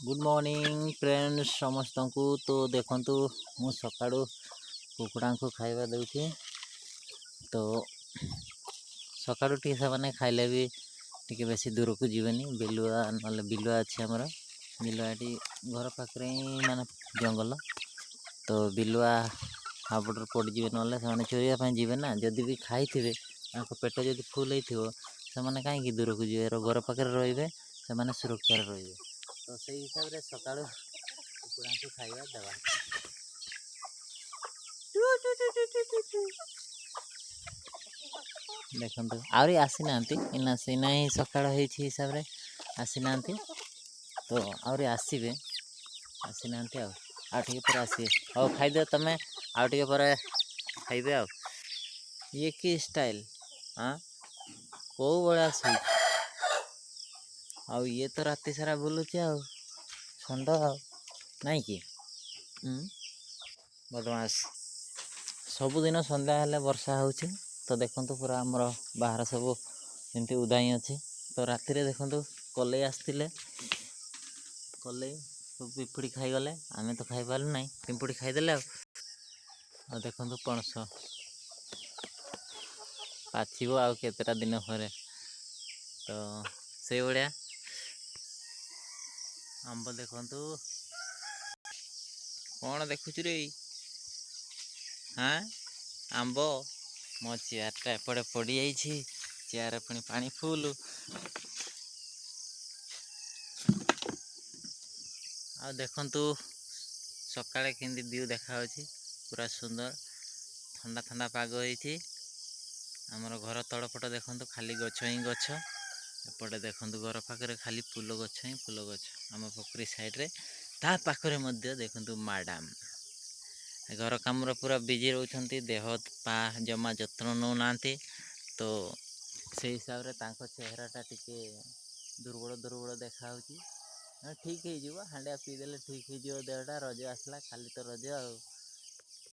Good morning friends समस्त को। तो देखंतु मु सकाळु कुकुड़ा को खाଇବା देउछि। तो सकाळु टी से खाइले भी टिके बेसी दूर को जीवनी बिलुआ नले बिलुआ अच्छे हमर बिलुआटी घर पाखरे ही माने जंगल। तो बिलुआ हाबुड़ पड़ जीवे नले से चोरिया जीवे ना जदि भी खाई पेट जदि फुल होइथिबो से कहीं दूर को जीवे घर पाखे रहिबे से सुरक्षा रहिबे। तो से हिसाब रे सकाळु कुकुड़ा को खाଇବା देवा। देखंतु आउरी आसी नांती इना सिना ही सकाळ हेछि हिसाब रे आसी नांती। तो आउरी आसीबे आसी नांती आ ठीक पर आसी औ खाइ दे तमे आ ठीक पर खाइबे। आ ये की स्टाइल हां को बळा सी आ ये तो राती सारा बुलुची आ संडा नहीं कि बदमाश सबुदिन संध्या हेले वर्षा होछि। तो देखंतु पूरा हमर बाहर सब एमती उदाई अच्छी। तो राति देखंतु कलई आसतिले कलई सब पिंपुड़ी खाईगले आमे तो खाई पारलु नहीं पिंपुड़ी खाईदेले। आ देखंतु पणस पाचिबो आ केतेटा दिन पर। तो से भलिया आंब देखंतु कौन देखुछु रे हाँ आंब मो चेयरटा एपटे पड़ जाइए चेयर पुणी पानी फुल आ देखंतु सकाळे केंदी व्यू देखा पूरा सुंदर ठंडा ठंडा पाग होइछि। आमर घर तलपट देखंतु खाली गछ ही गछ एपटे देखंतु घर पाखरे खाली फूल गछ ही फूल गछ आम पोखरी साइड रे ता पाखरे मध्य देखंतु मैडम घर काम पूरा बिजी रहउछंती देह पा जमा जत्न नौ नांती। तो से हिसाब रे तांको चेहराटा टिके दुर्बल दुर्बल देखा होची। ठीक हो हांडिया पीदेले ठीक हो देहटा रज आसला खाली तो रज आ